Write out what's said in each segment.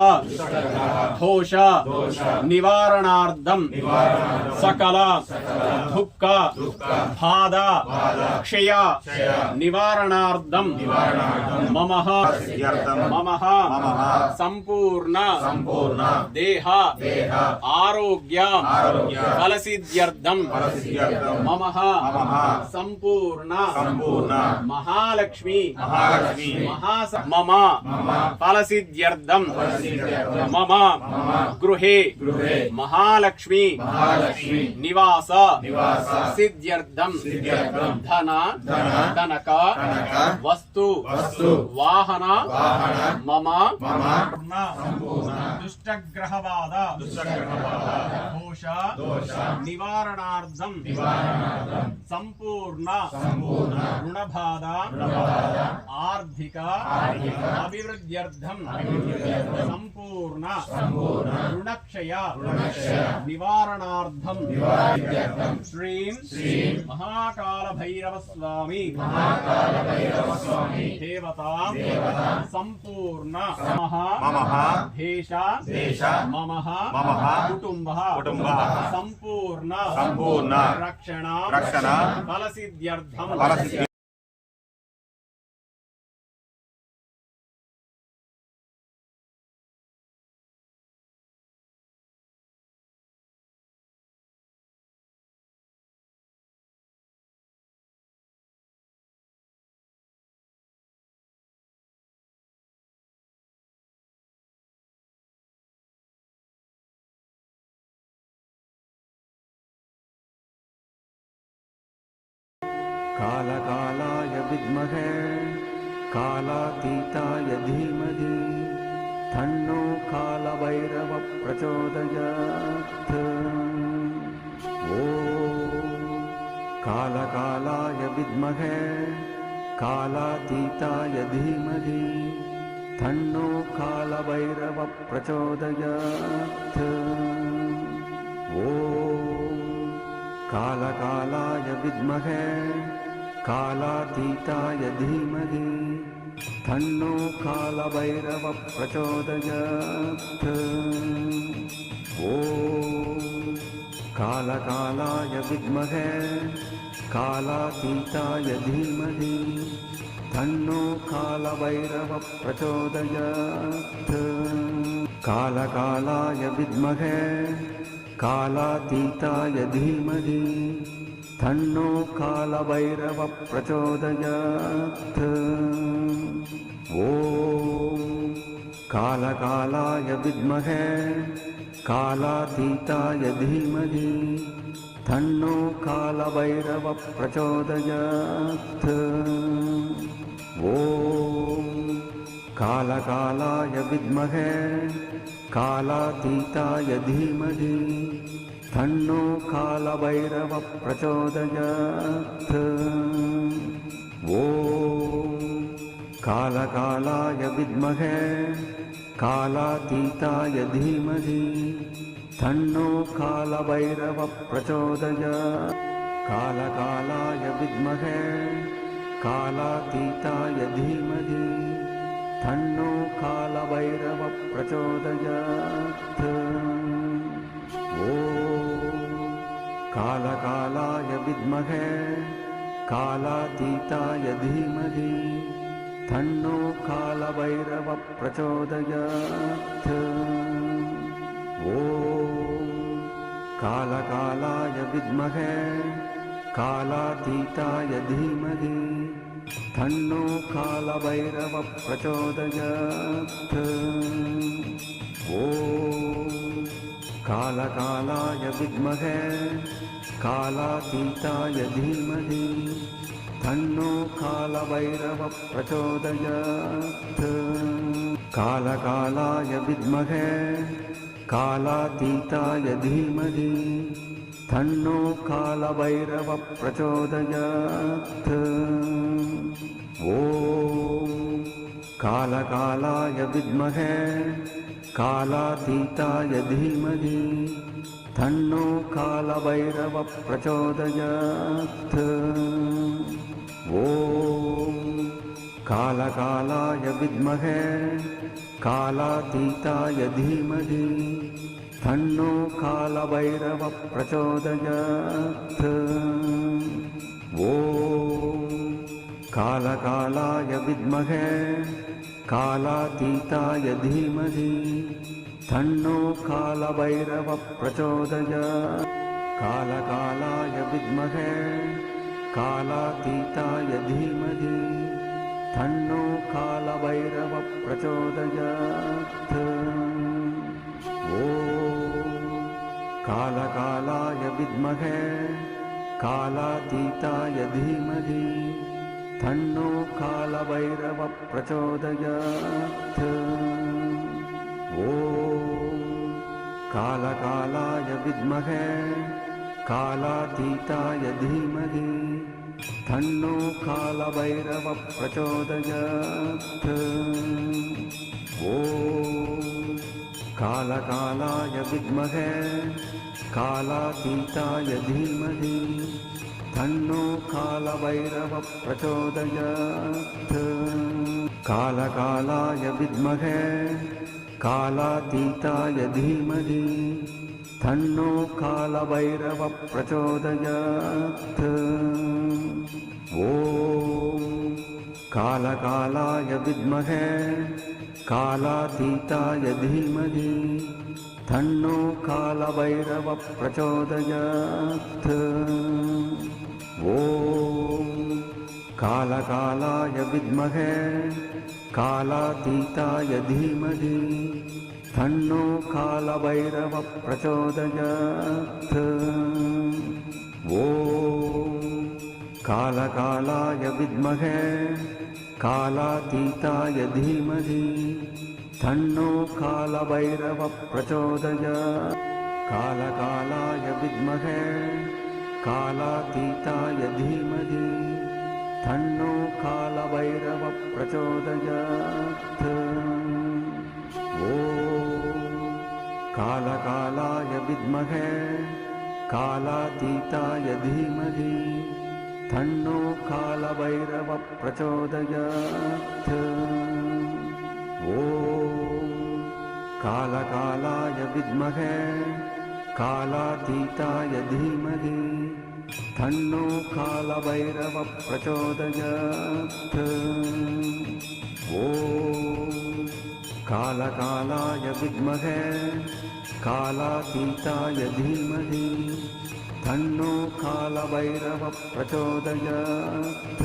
दोष निवारणार्थं सकल दुःख बाधा क्षय निवारणार्थं मम संपूर्ण देह आरोग्य फलसिद्ध्यर्थं मम संपूर्ण महालक्ष्मी मम फलसिद्ध्यर्थं मम गृहे महालक्ष्मी निवास सिद्ध्यर्थं धन कनक वस्तु वाहन मम दुष्टग्रहवाद दोष निवारणार्थं संपूर्ण ऋणबाधा आर्थिक अभिवृद्ध्यर्थं संपूर्ण ऋणक्षय निवारणार्थं श्रीं महाकाल भैरव स्वामी देवतां संपूर्ण देश मम कुटुंबः संपूर्ण रक्षण फलसिद्ध्यर्थं कालकालाय विद्महे कालातीताय धीमहि तन्नो कालभैरव प्रचोदयात्। ॐ कालकालाय विद्महे कालातीताय धीमहि तन्नो कालभैरव प्रचोदयात्। ॐ कालकालाय विद्महे कालातीताय धीमहि तन्नो कालभैरव प्रचोदयात्। ॐ कालकालाय विद्महे कालातीताय धीमहि तन्नो कालभैरव प्रचोदयात्। कालकालाय विद्महे कालातीताय धीमहि तन्नो कालभैरव प्रचोदयात्। ॐ कालकालाय विद्महे कालातीताय धीमहि तन्नो कालभैरव प्रचोदयात्। ॐ कालकालाय विद्महे कालातीताय धीमहि तन्नो कालभैरव प्रचोदयात्। ॐ कालकालाय विद्महे कालातीताय धीमहि तन्नो कालभैरव प्रचोदयात्। कालकालाय विद्महे कालातीताय धीमहि तन्नो कालभैरव प्रचोदयात्। ॐ कालकालाय विद्महे कालातीताय धीमहि तन्नो कालभैरव प्रचोदयात्। ॐ कालकालाय विद्महे कालातीताय धीमहि तन्नो कालभैरव प्रचोदयात्। ॐ कालकालाय विद्महे कालातीताय धीमहि तन्नो कालभैरव प्रचोदयात्। कालकालाय विद्महे कालातीताय धीमहि तन्नो कालभैरव प्रचोदयात्। ॐ कालकालाय विद्महे कालातीताय धीमहि तन्नो कालभैरव प्रचोदयात्। ॐ कालकालाय विद्महे कालातीताय धीमहि तन्नो कालभैरवः प्रचोदयात्। ॐ कालकालाय विद्महे कालातीताय धीमहि तन्नो कालभैरवः प्रचोदयात्। कालकालाय विद्महे कालातीताय धीमहि तन्नो कालभैरवः प्रचोदयात्। ॐ कालकालाय विद्महे कालातीताय धीमहि तन्नो कालभैरवः प्रचोदयात्। ॐ कालकालाय विद्महे कालातीताय धीमहि तन्नो कालभैरवः प्रचोदयात्। ॐ कालकालाय विद्महे कालातीताय धीमहि तन्नो कालभैरवः प्रचोदयात्। कालकालाय विद्महे कालातीताय धीमहि तन्नो कालभैरवः प्रचोदयात्। ॐ कालकालाय विद्महे कालातीताय धीमहि तन्नो कालभैरवः प्रचोदयात्। ॐ कालकालाय विद्महे कालातीताय धीमहि तन्नो कालभैरवः प्रचोदयात्। ॐ कालकालाय विद्महे कालातीताय धीमहि तन्नो कालभैरवः प्रचोदयात्। कालकालाय विद्महे कालातीताय धीमहि तन्नो कालभैरवः प्रचोदयात्। ॐ कालकालाय विद्महे कालातीताय धीमहि तन्नो कालभैरवः प्रचोदयात्। ॐ कालकालाय विद्महे कालातीताय धीमहि तन्नो कालभैरवः प्रचोदयात्। ॐ कालकालाय विद्महे कालातीताय धीमहि तन्नो कालभैरवः प्रचोदयात्।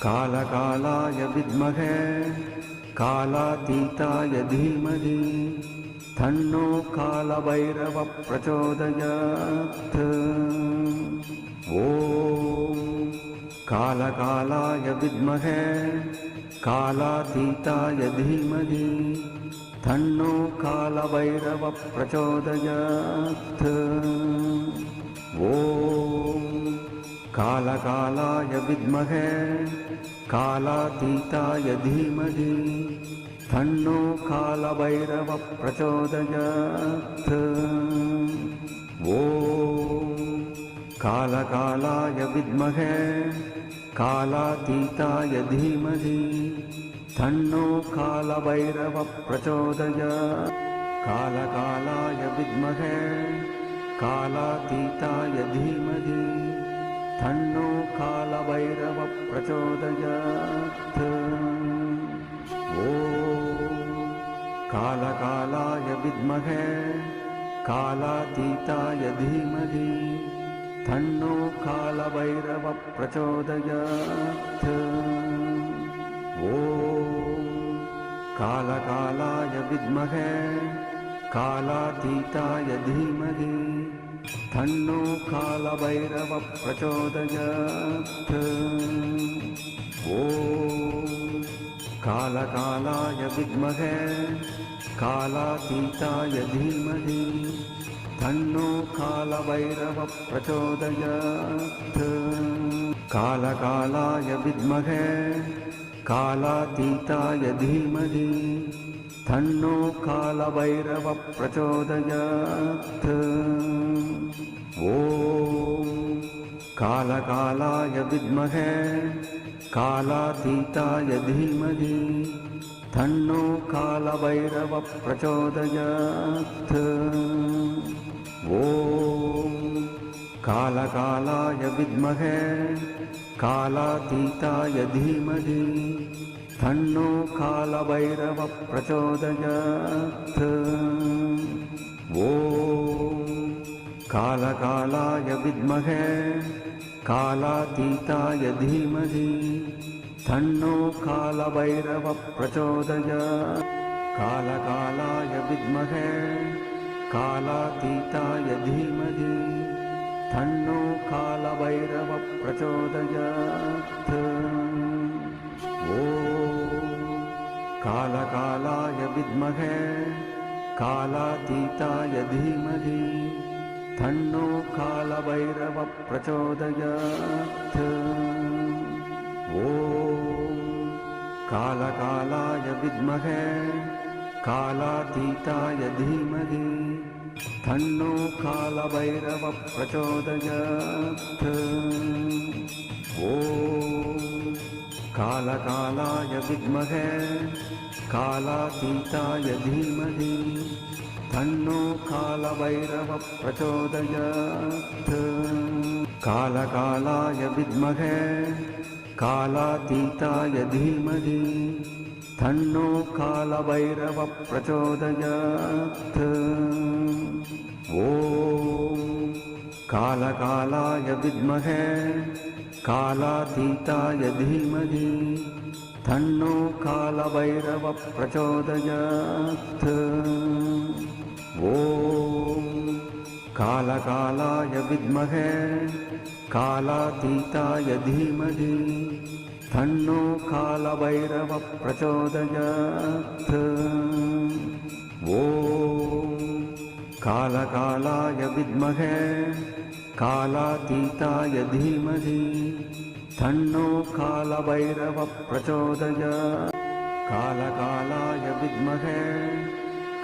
कालकालाय विद्महे कालातीताय धीमहि तन्नो कालभैरवः प्रचोदयात्। ॐ कालकालाय विद्महे कालातीताय धीमहि तन्नो कालभैरवः प्रचोदयात्। ॐ कालकालाय विद्महे कालातीताय धीमहि तन्नो कालभैरवः प्रचोदयात्। ॐ कालकालाय विद्महे कालातीताय धीमहि तन्नो कालभैरवः प्रचोदयात्। कालकालाय विद्महे कालातीताय धीमहि तन्नो कालभैरवः प्रचोदयात्। ॐ कालकालाय विद्महे कालातीताय धीमहि तन्नो कालभैरवः प्रचोदयात्। ॐ कालकालाय विद्महे कालातीताय धीमहि तन्नो कालभैरवः प्रचोदयात्। ॐ कालकालाय विद्महे कालातीताय धीमहि तन्नो कालभैरवः प्रचोदयात्। कालकालाय विद्महे कालातीताय धीमहि तन्नो कालभैरवः प्रचोदयात्। ॐ कालकालाय विद्महे कालातीताय धीमहि तन्नो कालभैरवः प्रचोदयात्। ॐ कालकालाय विद्महे कालातीताय धीमहि तन्नो कालभैरवः प्रचोदयात्। ॐ कालकालाय विद्महे कालातीताय धीमहि तन्नो कालभैरवः प्रचोदयात्। कालकालाय विद्महे कालातीताय धीमहि तन्नो कालभैरवः प्रचोदयात्। ॐ कालकालाय विद्महे कालातीताय धीमहि तन्नो कालभैरवः प्रचोदयात्। ॐ कालकालाय विद्महे कालातीताय धीमहि तन्नो कालभैरवः प्रचोदयात्। ॐ कालकालाय विद्महे कालातीताय धीमहि तन्नो कालभैरवः प्रचोदयात्। कालकालाय विद्महे कालातीताय धीमहि तन्नो कालभैरवः प्रचोदयात्। ॐ कालकालाय विद्महे कालातीताय धीमहि तन्नो कालभैरवः प्रचोदयात्। ॐ कालकालाय विद्महे कालातीताय धीमहि तन्नो कालभैरवः प्रचोदयात्। ॐ कालकालाय विद्महे कालातीताय धीमहि तन्नो कालभैरवः प्रचोदयात्। कालकालाय विद्महे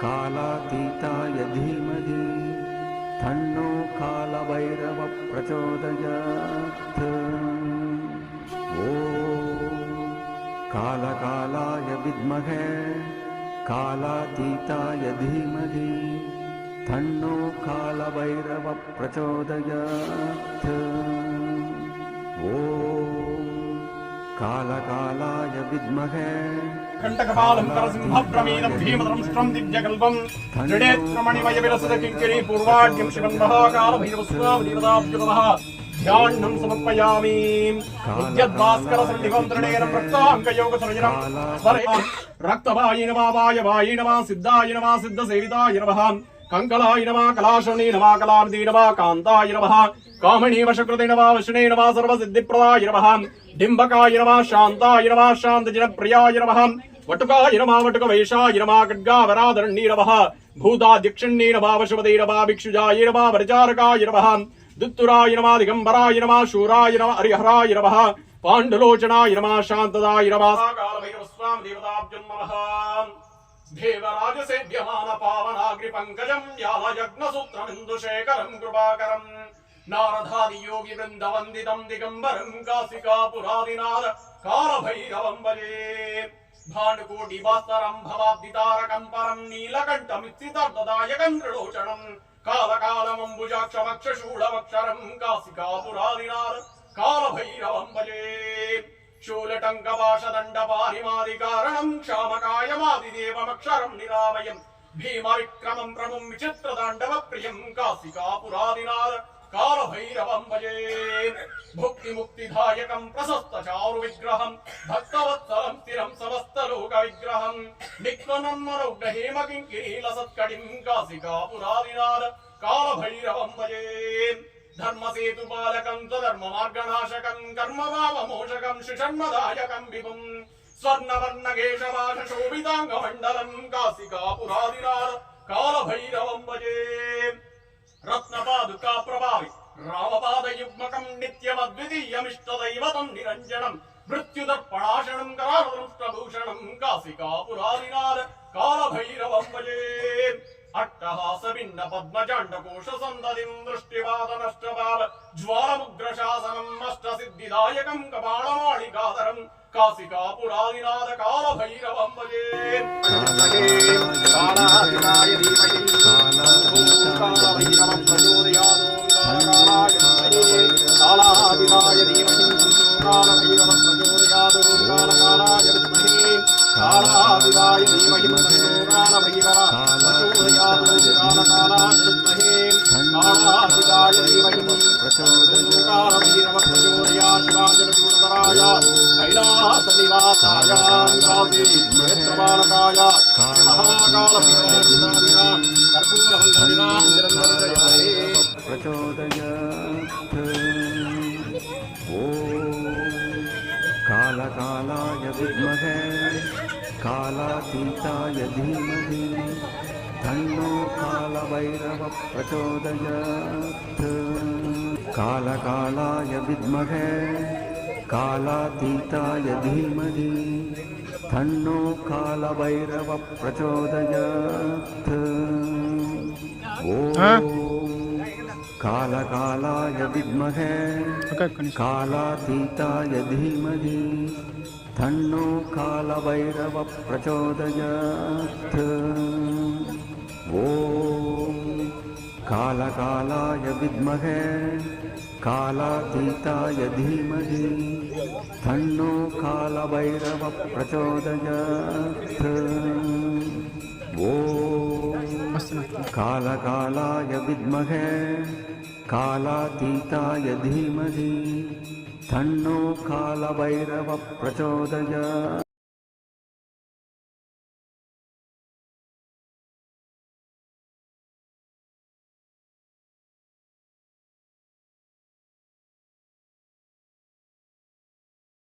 कालातीताय धीमहि तन्नो कालभैरवः प्रचोदयात्। ॐ कालकालाय विद्महे कालातीताय धीमहि तन्नो कालभैरवः प्रचोदयात्। ॐ कालकालाय विद्महे कंटकपालं करसिंहप्रमीनं भीमदंष्ट्रं दिव्यकल्पं त्रिनेत्रमणिमयविलसत् किङ्किरी पूर्वाढ्यं शिवन्नः कालभैरवस्वामिदेवताभ्यो ध्यानं समर्पयामि। विद्युद्भास्करसन्निभं त्रिनेत्रं रक्ताङ्कयोगसर्जनं स्मरयामि। रक्तवायि नमः वायवायि नमः सिद्धाय नमः सिद्धसेविताय नमः कंकलाय नमः कलाशुनी नमः कलानिधि नमः कान्ताय नमः कामणी वशकृते नमः वशने नमः सर्वसिद्धिप्रदाय नमः डिम्बकाय नमः शान्ताय नमः शान्तजनप्रियाय नमः वटुकाय नमः वटुकवेशाय नमः खड्गावराधरण्ये नमः भूताध्यक्षण्ये नमः वशवते नमः भिक्षुजाय नमः वरचारकाय नमः दुत्तुराय नमः दिगम्बराय नमः शूराय नमः हरिहराय नमः पाण्डुलोचनाय नमः शान्तदाय नमः कालभैरवस्वामिदेवताभ्यो नमः। देवराजसेव्यमान पावनाग्रिपङ्कजं यालयज्ञसूत्रमिन्दुशेखरं कृपाकरं नारदादि योगि वृन्दवन्दितं दिगम्बरं काशिकापुरादिनाथ कालभैरवं भजे। भानुकोटिभास्करं भवाब्दितारकं परं नीलकण्ठमित्सितर्ददायकं त्रिलोचनं कालकालमम्बुजाक्षमक्षशूलमक्षरं काशिकापुरादिनाथ कालभैरवं भजे। शूलटङ्कपाशदण्डपारिमादिकारणं क्षामकायमादिदेवमक्षरं निरामयं भीमविक्रमं प्रभुं विचित्रताण्डवप्रियं काशिकापुरादिनाथ कालभैरवं भजे। भुक्तिमुक्तिदायकं प्रशस्तचारुविग्रहं भक्तवत्सलं स्थिरं समस्तलोकविग्रहं निक्वनन्मनौघ्नहेमकिङ्किरीलसत्कटिं काशिकापुरादिनाथ कालभैरवं भजे। धर्मसेतुपालकं स्वधर्ममार्गनाशकं कर्मभावमोषकं शिषण्मदायकं विभुं स्वर्णवर्णकेशवाशोभिताङ्गमण्डलं काशिकापुरादिनाथ कालभैरवं भजे। रत्नपादुका प्रभावि रामपादयुग्मकं नित्यमद्वितीयमिष्टदैवतं निरञ्जनं मृत्युदर्पणाशनं करालदंष्ट्रभूषणं काशिकापुरादिनाथ कालभैरवं भजे। अट्टहास भिन्न पद्मजाण्डकोश सन्दतिं दृष्टिवादनष्टभाव ज्वालमुग्रशासनम् अष्टसिद्धिदायकं कपालमाणिकाधरं काशिकापुरादिनाथ कालभैरवं भजे कालाधिराय धीमहि कालभैरवं प्रचोदयात् कालाधिराय धीमहि कालभैरवं प्रचोदयात् कालकालाय विद्महे कालाधिराय धीमहि कालभैरव प्रचोदयात् कालकालाय विद्महे कालाधिराय धीमहि कालभैरव प्रचोदयात् शिवाजलचूडधराय कैलासनिवासाय नेत्रबालकाय महाकालभैरवाय कर्पूरहंसविनां निरन्तरजयाय प्रचोदयात् ॐ कालकालाय विद्महे कालातीताय धीमहि तन्नो कालभैरवः प्रचोदयात् कालकालाय विद्महे कालातीताय धीमहि तन्नो कालभैरवः प्रचोदयात् ॐ कालकालाय विद्महे कालातीताय धीमहि तन्नो कालभैरवः प्रचोदयात् ॐ कालकालाय विद्महे कालातीताय धीमहि तन्नो कालभैरवः प्रचोदयात् ॐ कालकालाय विद्महे कालातीताय धीमहि तन्नो कालभैरवः प्रचोदयात्